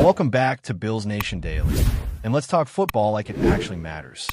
Welcome back to Bills Nation Daily, and let's talk football like it actually matters.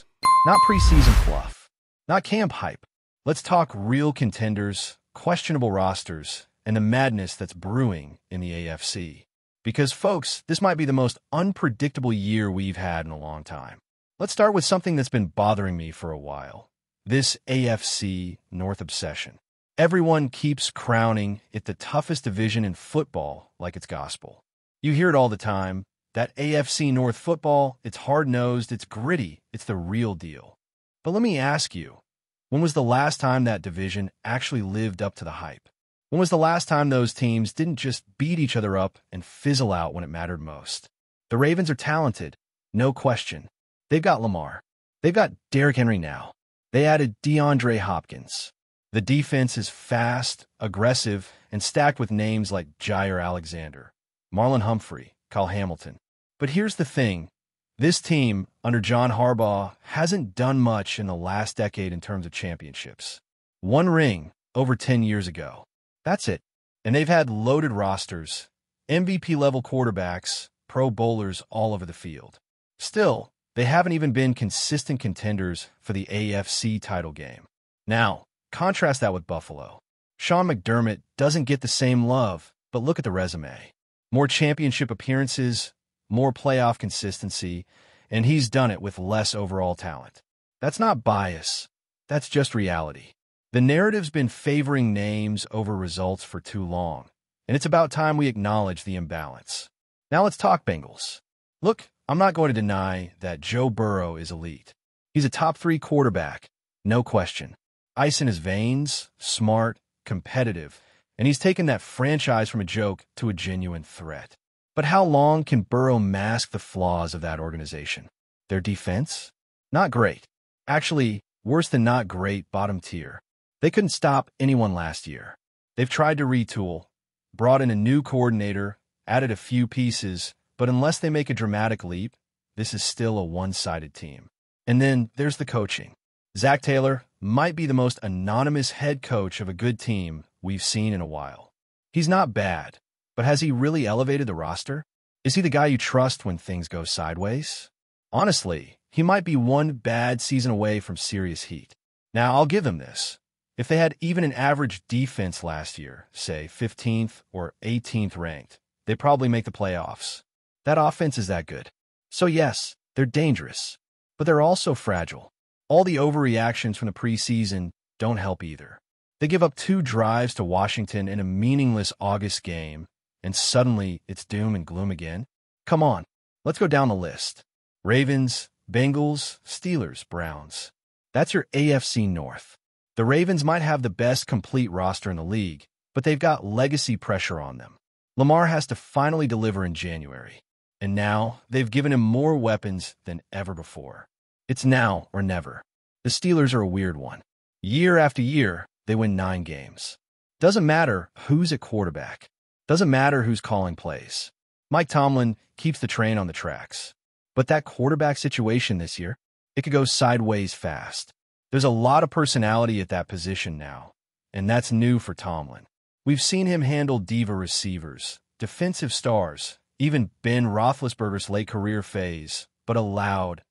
Not preseason fluff, not camp hype. Let's talk real contenders, questionable rosters, and the madness that's brewing in the AFC. Because, folks, this might be the most unpredictable year we've had in a long time. Let's start with something that's been bothering me for a while. This AFC North obsession. Everyone keeps crowning it the toughest division in football like it's gospel. You hear it all the time. That AFC North football, it's hard-nosed, it's gritty, it's the real deal. But let me ask you, when was the last time that division actually lived up to the hype? When was the last time those teams didn't just beat each other up and fizzle out when it mattered most? The Ravens are talented, no question. They've got Lamar. They've got Derrick Henry now. They added DeAndre Hopkins. The defense is fast, aggressive, and stacked with names like Jair Alexander, Marlon Humphrey, Kyle Hamilton. But here's the thing. This team, under John Harbaugh, hasn't done much in the last decade in terms of championships. One ring over 10 years ago. That's it. And they've had loaded rosters, MVP-level quarterbacks, Pro Bowlers all over the field. Still, they haven't even been consistent contenders for the AFC title game. Now, contrast that with Buffalo. Sean McDermott doesn't get the same love, but look at the resume. More championship appearances, more playoff consistency, and he's done it with less overall talent. That's not bias. That's just reality. The narrative's been favoring names over results for too long, and it's about time we acknowledge the imbalance. Now let's talk Bengals. Look, I'm not going to deny that Joe Burrow is elite. He's a top 3 quarterback, no question. Ice in his veins, smart, competitive, and he's taken that franchise from a joke to a genuine threat. But how long can Burrow mask the flaws of that organization? Their defense? Not great. Actually, worse than not great, bottom tier. They couldn't stop anyone last year. They've tried to retool, brought in a new coordinator, added a few pieces, but unless they make a dramatic leap, this is still a one-sided team. And then there's the coaching. Zach Taylor might be the most anonymous head coach of a good team we've seen in a while. He's not bad, but has he really elevated the roster? Is he the guy you trust when things go sideways? Honestly, he might be one bad season away from serious heat. Now, I'll give them this. If they had even an average defense last year, say 15th or 18th ranked, they'd probably make the playoffs. That offense is that good. So yes, they're dangerous, but they're also fragile. All the overreactions from the preseason don't help either. They give up 2 drives to Washington in a meaningless August game, and suddenly it's doom and gloom again? Come on, let's go down the list. Ravens, Bengals, Steelers, Browns. That's your AFC North. The Ravens might have the best complete roster in the league, but they've got legacy pressure on them. Lamar has to finally deliver in January, and now they've given him more weapons than ever before. It's now or never. The Steelers are a weird one. Year after year, they win 9 games. Doesn't matter who's at quarterback. Doesn't matter who's calling plays. Mike Tomlin keeps the train on the tracks. But that quarterback situation this year, it could go sideways fast. There's a lot of personality at that position now, and that's new for Tomlin. We've seen him handle diva receivers, defensive stars, even Ben Roethlisberger's late career phase, but a loud,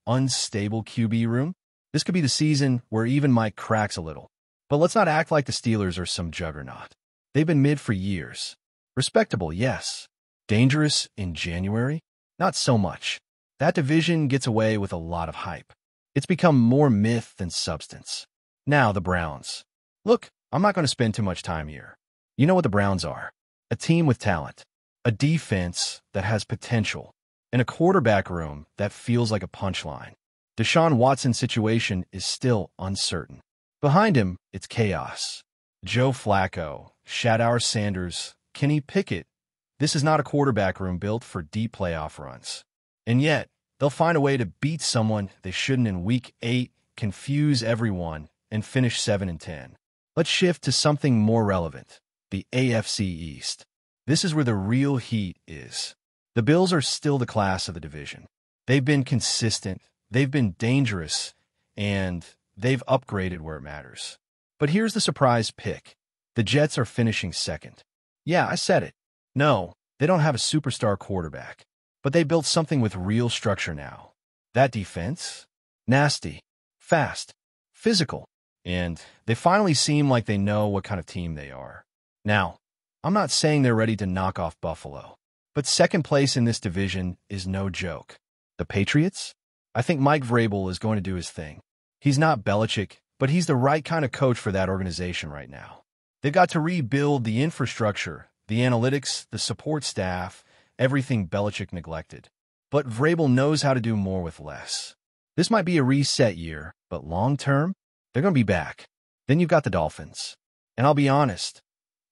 unstable QB room. This could be the season where even Mike cracks a little. But let's not act like the Steelers are some juggernaut. They've been mid for years. Respectable, yes. Dangerous in January? Not so much. That division gets away with a lot of hype. It's become more myth than substance. Now the Browns. Look, I'm not going to spend too much time here. You know what the Browns are. A team with talent. A defense that has potential. And a quarterback room that feels like a punchline. Deshaun Watson's situation is still uncertain. Behind him, it's chaos. Joe Flacco, Shadowr Sanders, Kenny Pickett. This is not a quarterback room built for deep playoff runs. And yet, they'll find a way to beat someone they shouldn't in Week 8, confuse everyone, and finish 7-10. Let's shift to something more relevant, the AFC East. This is where the real heat is. The Bills are still the class of the division. They've been consistent, they've been dangerous, and they've upgraded where it matters. But here's the surprise pick. The Jets are finishing second. Yeah, I said it. No, they don't have a superstar quarterback. but they built something with real structure now. That defense? Nasty, fast, physical, and they finally seem like they know what kind of team they are. Now, I'm not saying they're ready to knock off Buffalo, but second place in this division is no joke. The Patriots? I think Mike Vrabel is going to do his thing. He's not Belichick, but he's the right kind of coach for that organization right now. They've got to rebuild the infrastructure, the analytics, the support staff, everything Belichick neglected. But Vrabel knows how to do more with less. This might be a reset year, but long-term, they're going to be back. Then you've got the Dolphins. And I'll be honest,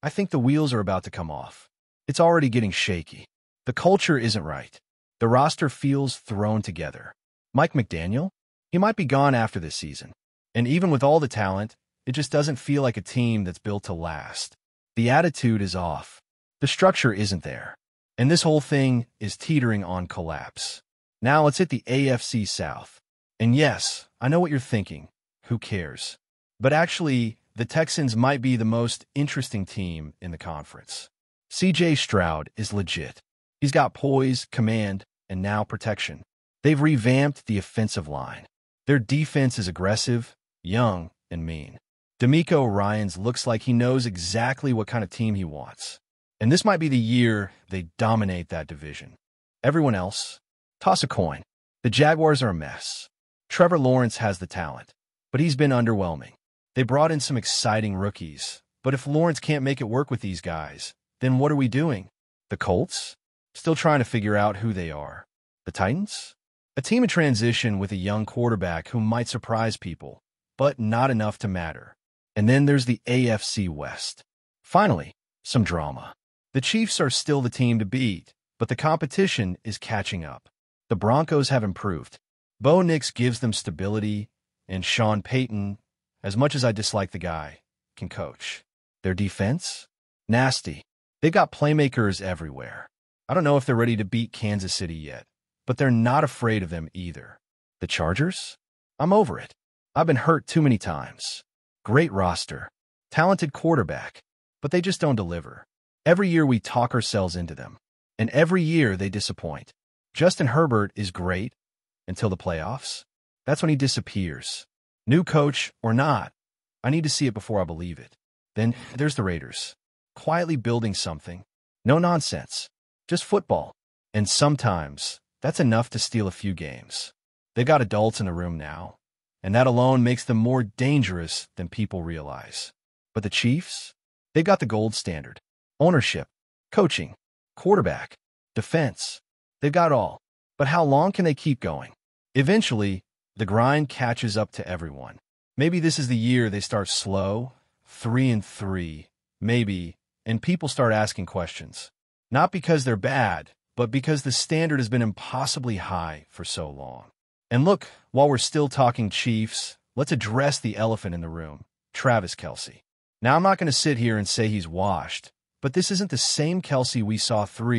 I think the wheels are about to come off. It's already getting shaky. The culture isn't right. The roster feels thrown together. Mike McDaniel? He might be gone after this season. And even with all the talent, it just doesn't feel like a team that's built to last. The attitude is off. The structure isn't there. And this whole thing is teetering on collapse. Now let's hit the AFC South. And yes, I know what you're thinking. Who cares? But actually, the Texans might be the most interesting team in the conference. C.J. Stroud is legit. He's got poise, command, and now protection. They've revamped the offensive line. Their defense is aggressive, young, and mean. DeMeco Ryans looks like he knows exactly what kind of team he wants. And this might be the year they dominate that division. Everyone else, toss a coin. The Jaguars are a mess. Trevor Lawrence has the talent, but he's been underwhelming. They brought in some exciting rookies, but if Lawrence can't make it work with these guys, then what are we doing? The Colts? Still trying to figure out who they are. The Titans? A team in transition with a young quarterback who might surprise people, but not enough to matter. And then there's the AFC West. Finally, some drama. The Chiefs are still the team to beat, but the competition is catching up. The Broncos have improved. Bo Nix gives them stability, and Sean Payton, as much as I dislike the guy, can coach. Their defense? Nasty. They've got playmakers everywhere. I don't know if they're ready to beat Kansas City yet, but they're not afraid of them either. The Chargers? I'm over it. I've been hurt too many times. Great roster, talented quarterback, but they just don't deliver. Every year we talk ourselves into them, and every year they disappoint. Justin Herbert is great until the playoffs. That's when he disappears. New coach or not, I need to see it before I believe it. Then there's the Raiders, quietly building something. No nonsense, just football. And sometimes that's enough to steal a few games. They got adults in the room now, and that alone makes them more dangerous than people realize. But the Chiefs? They've got the gold standard. Ownership, coaching, quarterback, defense. They've got all. But how long can they keep going? Eventually, the grind catches up to everyone. Maybe this is the year they start slow, 3-3, maybe, and people start asking questions. Not because they're bad, but because the standard has been impossibly high for so long. And look, while we're still talking Chiefs, let's address the elephant in the room, Travis Kelce. Now, I'm not going to sit here and say he's washed, but this isn't the same Kelce we saw 4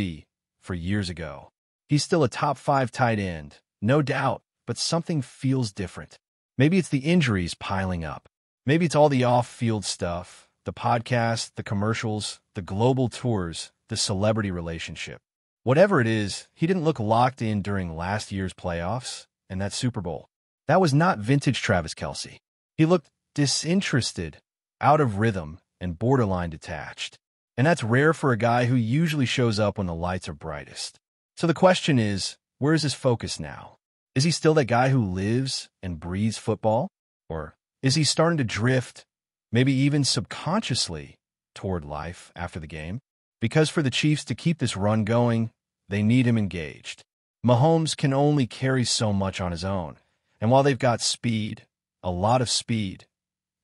years ago. He's still a top 5 tight end, no doubt, but something feels different. Maybe it's the injuries piling up. Maybe it's all the off-field stuff, the podcast, the commercials, the global tours, the celebrity relationship. Whatever it is, he didn't look locked in during last year's playoffs and that Super Bowl. That was not vintage Travis Kelce. He looked disinterested, out of rhythm, and borderline detached. And that's rare for a guy who usually shows up when the lights are brightest. So the question is, where is his focus now? Is he still that guy who lives and breathes football? Or is he starting to drift, maybe even subconsciously, toward life after the game? Because for the Chiefs to keep this run going, they need him engaged. Mahomes can only carry so much on his own. And while they've got speed, a lot of speed,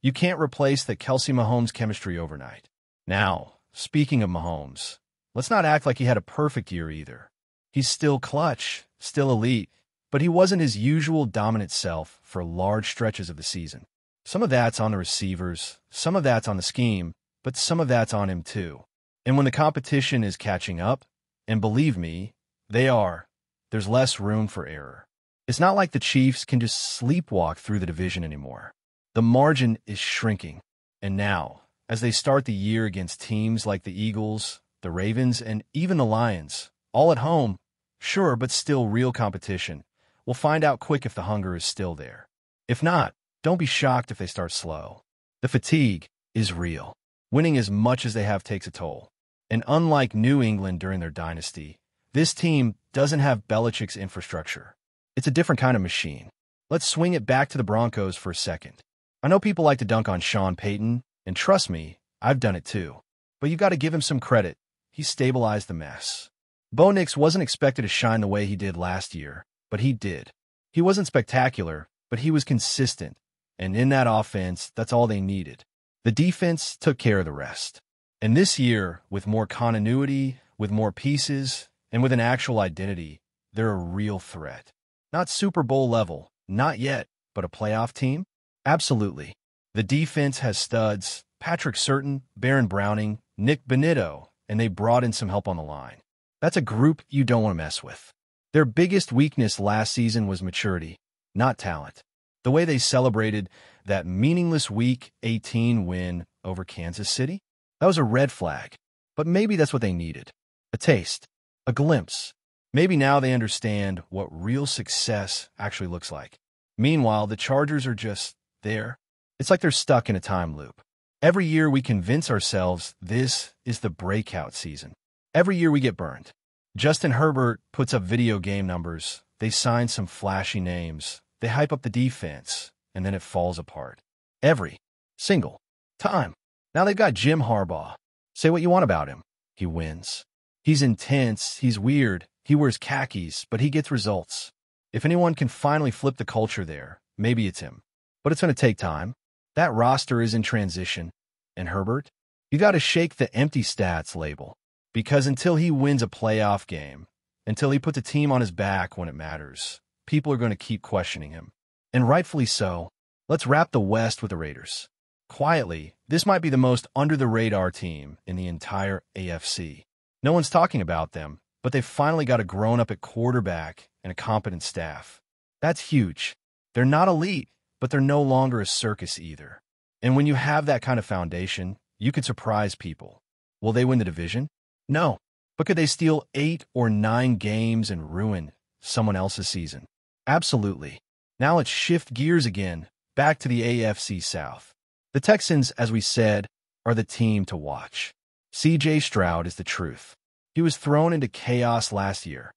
you can't replace the Kelce-Mahomes chemistry overnight. Now, speaking of Mahomes, let's not act like he had a perfect year either. He's still clutch, still elite, but he wasn't his usual dominant self for large stretches of the season. Some of that's on the receivers, some of that's on the scheme, but some of that's on him too. And when the competition is catching up, and believe me, they are, there's less room for error. It's not like the Chiefs can just sleepwalk through the division anymore. The margin is shrinking. And now, as they start the year against teams like the Eagles, the Ravens, and even the Lions, all at home, Sure, but still real competition. We'll find out quick if the hunger is still there. If not, don't be shocked if they start slow. The fatigue is real. Winning as much as they have takes a toll. And unlike New England during their dynasty, this team doesn't have Belichick's infrastructure. It's a different kind of machine. Let's swing it back to the Broncos for a second. I know people like to dunk on Sean Payton, and trust me, I've done it too. But you got to give him some credit. He stabilized the mess. Bo Nix wasn't expected to shine the way he did last year, but he did. He wasn't spectacular, but he was consistent. And in that offense, that's all they needed. The defense took care of the rest. And this year, with more continuity, with more pieces, and with an actual identity, they're a real threat. Not Super Bowl level, not yet, but a playoff team? Absolutely. The defense has studs, Patrick Surtain, Baron Browning, Nick Benito, and they brought in some help on the line. That's a group you don't want to mess with. Their biggest weakness last season was maturity, not talent. The way they celebrated that meaningless Week 18 win over Kansas City, that was a red flag. But maybe that's what they needed. A taste, a glimpse. Maybe now they understand what real success actually looks like. Meanwhile, the Chargers are just there. It's like they're stuck in a time loop. Every year we convince ourselves this is the breakout season. Every year we get burned. Justin Herbert puts up video game numbers. They sign some flashy names. They hype up the defense, and then it falls apart. Every single time. Now they've got Jim Harbaugh. Say what you want about him. He wins. He's intense. He's weird. He wears khakis, but he gets results. If anyone can finally flip the culture there, maybe it's him. But it's going to take time. That roster is in transition. And Herbert? You got to shake the empty stats label. Because until he wins a playoff game, until he puts a team on his back when it matters, people are going to keep questioning him. And rightfully so. Let's wrap the West with the Raiders. Quietly, this might be the most under-the-radar team in the entire AFC. No one's talking about them, but they've finally got a grown-up at quarterback and a competent staff. That's huge. They're not elite, but they're no longer a circus either. And when you have that kind of foundation, you could surprise people. Will they win the division? No. But could they steal 8 or 9 games and ruin someone else's season? Absolutely. Now let's shift gears again, back to the AFC South. The Texans, as we said, are the team to watch. C.J. Stroud is the truth. He was thrown into chaos last year.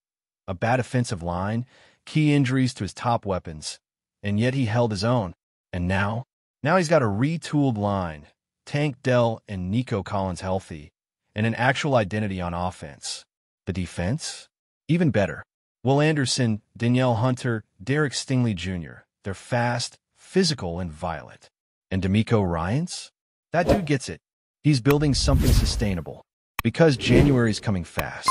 A bad offensive line, key injuries to his top weapons, and yet he held his own. And now he's got a retooled line, Tank Dell and Nico Collins healthy, and an actual identity on offense. The defense? Even better. Will Anderson, Danielle Hunter, Derek Stingley Jr. They're fast, physical, and violent. And D'Amico Ryans? That dude gets it. He's building something sustainable. Because January's coming fast.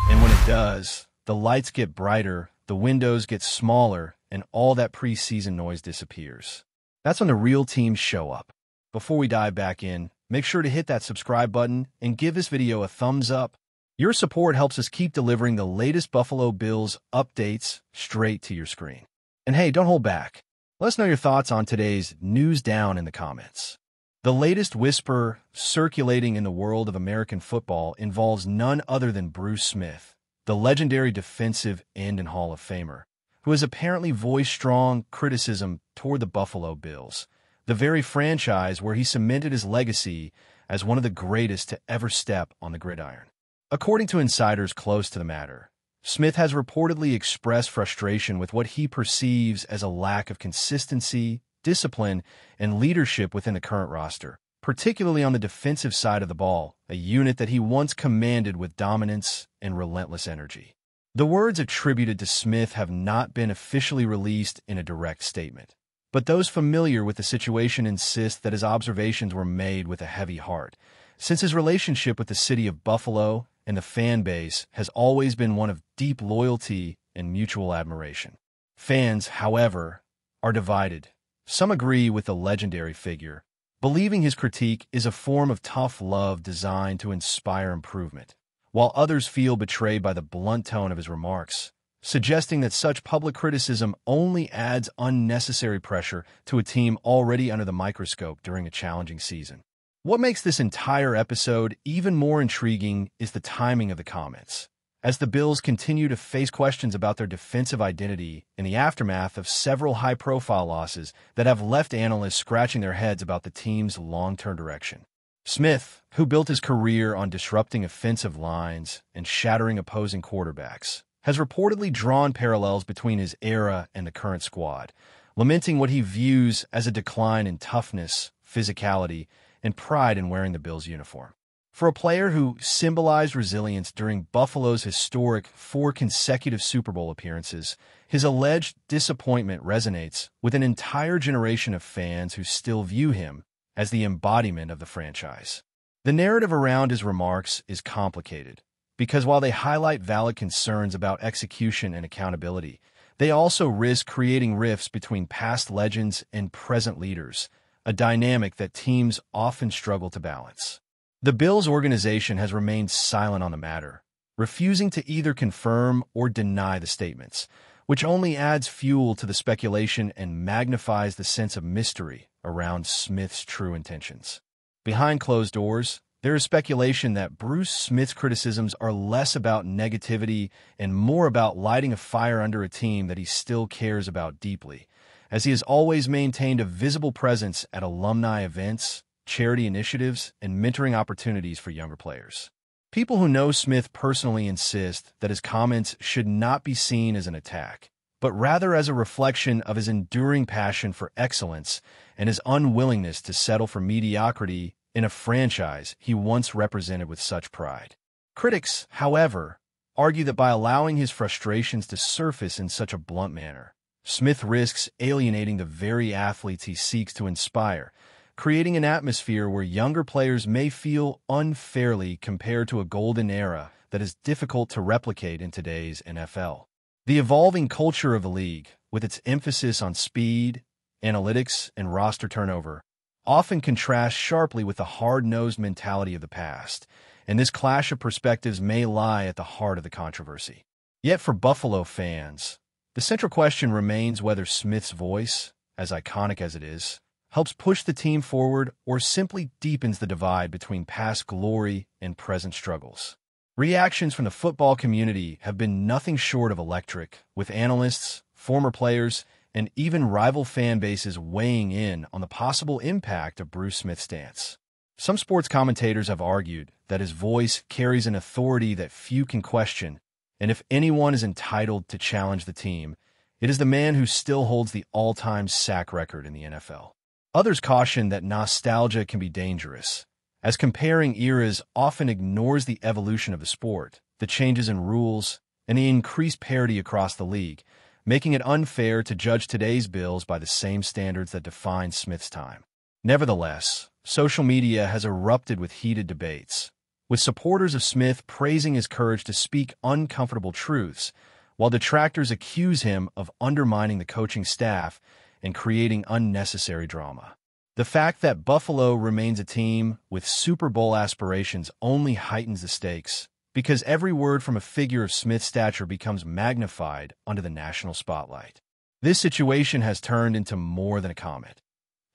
And when it does, the lights get brighter, the windows get smaller, and all that preseason noise disappears. That's when the real teams show up. Before we dive back in, make sure to hit that subscribe button and give this video a thumbs up. Your support helps us keep delivering the latest Buffalo Bills updates straight to your screen. And hey, don't hold back. Let us know your thoughts on today's news down in the comments. The latest whisper circulating in the world of American football involves none other than Bruce Smith, the legendary defensive end and Hall of Famer, who has apparently voiced strong criticism toward the Buffalo Bills, the very franchise where he cemented his legacy as one of the greatest to ever step on the gridiron. According to insiders close to the matter, Smith has reportedly expressed frustration with what he perceives as a lack of consistency, discipline, and leadership within the current roster, particularly on the defensive side of the ball, a unit that he once commanded with dominance and relentless energy. The words attributed to Smith have not been officially released in a direct statement, but those familiar with the situation insist that his observations were made with a heavy heart, since his relationship with the city of Buffalo and the fan base has always been one of deep loyalty and mutual admiration. Fans, however, are divided. Some agree with the legendary figure, believing his critique is a form of tough love designed to inspire improvement, while others feel betrayed by the blunt tone of his remarks, suggesting that such public criticism only adds unnecessary pressure to a team already under the microscope during a challenging season. What makes this entire episode even more intriguing is the timing of the comments. as the Bills continue to face questions about their defensive identity in the aftermath of several high-profile losses that have left analysts scratching their heads about the team's long-term direction. Smith, who built his career on disrupting offensive lines and shattering opposing quarterbacks, has reportedly drawn parallels between his era and the current squad, lamenting what he views as a decline in toughness, physicality, and pride in wearing the Bills uniform. For a player who symbolized resilience during Buffalo's historic 4 consecutive Super Bowl appearances, his alleged disappointment resonates with an entire generation of fans who still view him as the embodiment of the franchise. The narrative around his remarks is complicated, because while they highlight valid concerns about execution and accountability, they also risk creating rifts between past legends and present leaders, a dynamic that teams often struggle to balance. The Bills organization has remained silent on the matter, refusing to either confirm or deny the statements, which only adds fuel to the speculation and magnifies the sense of mystery around Smith's true intentions. Behind closed doors, there is speculation that Bruce Smith's criticisms are less about negativity and more about lighting a fire under a team that he still cares about deeply, as he has always maintained a visible presence at alumni events, charity initiatives, and mentoring opportunities for younger players. People who know Smith personally insist that his comments should not be seen as an attack, but rather as a reflection of his enduring passion for excellence and his unwillingness to settle for mediocrity in a franchise he once represented with such pride. Critics, however, argue that by allowing his frustrations to surface in such a blunt manner, Smith risks alienating the very athletes he seeks to inspire, creating an atmosphere where younger players may feel unfairly compared to a golden era that is difficult to replicate in today's NFL. The evolving culture of the league, with its emphasis on speed, analytics, and roster turnover, often contrasts sharply with the hard-nosed mentality of the past, and this clash of perspectives may lie at the heart of the controversy. Yet for Buffalo fans, the central question remains whether Smith's voice, as iconic as it is, helps push the team forward or simply deepens the divide between past glory and present struggles. Reactions from the football community have been nothing short of electric, with analysts, former players, and even rival fan bases weighing in on the possible impact of Bruce Smith's stance. Some sports commentators have argued that his voice carries an authority that few can question, and if anyone is entitled to challenge the team, it is the man who still holds the all-time sack record in the NFL. Others caution that nostalgia can be dangerous, as comparing eras often ignores the evolution of the sport, the changes in rules, and the increased parity across the league, making it unfair to judge today's Bills by the same standards that defined Smith's time. Nevertheless, social media has erupted with heated debates, with supporters of Smith praising his courage to speak uncomfortable truths, while detractors accuse him of undermining the coaching staff and creating unnecessary drama. The fact that Buffalo remains a team with Super Bowl aspirations only heightens the stakes, because every word from a figure of Smith's stature becomes magnified under the national spotlight. This situation has turned into more than a comment.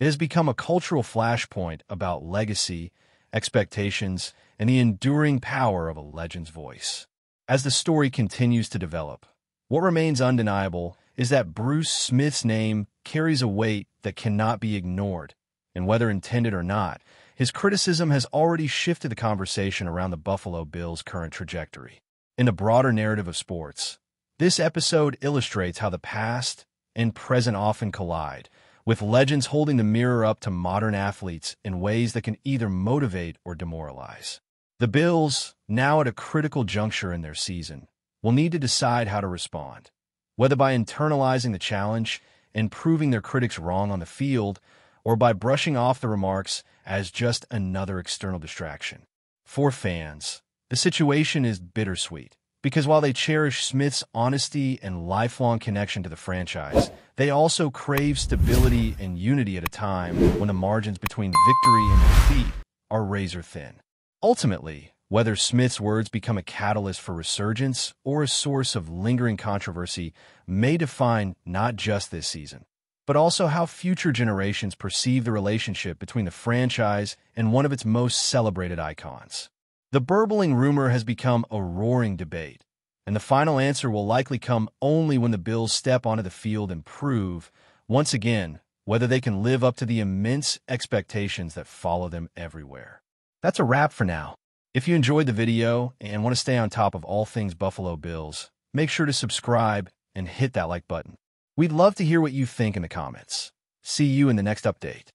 It has become a cultural flashpoint about legacy, expectations, and the enduring power of a legend's voice. As the story continues to develop, what remains undeniable is that Bruce Smith's name carries a weight that cannot be ignored, and whether intended or not, his criticism has already shifted the conversation around the Buffalo Bills' current trajectory. In the broader narrative of sports, this episode illustrates how the past and present often collide, with legends holding the mirror up to modern athletes in ways that can either motivate or demoralize. The Bills, now at a critical juncture in their season, will need to decide how to respond, whether by internalizing the challenge and proving their critics wrong on the field, or by brushing off the remarks as just another external distraction. For fans, the situation is bittersweet, because while they cherish Smith's honesty and lifelong connection to the franchise, they also crave stability and unity at a time when the margins between victory and defeat are razor thin. Ultimately, whether Smith's words become a catalyst for resurgence or a source of lingering controversy may define not just this season, but also how future generations perceive the relationship between the franchise and one of its most celebrated icons. The burbling rumor has become a roaring debate, And the final answer will likely come only when the Bills step onto the field and prove, once again, whether they can live up to the immense expectations that follow them everywhere. That's a wrap for now. If you enjoyed the video and want to stay on top of all things Buffalo Bills, make sure to subscribe and hit that like button. We'd love to hear what you think in the comments. See you in the next update.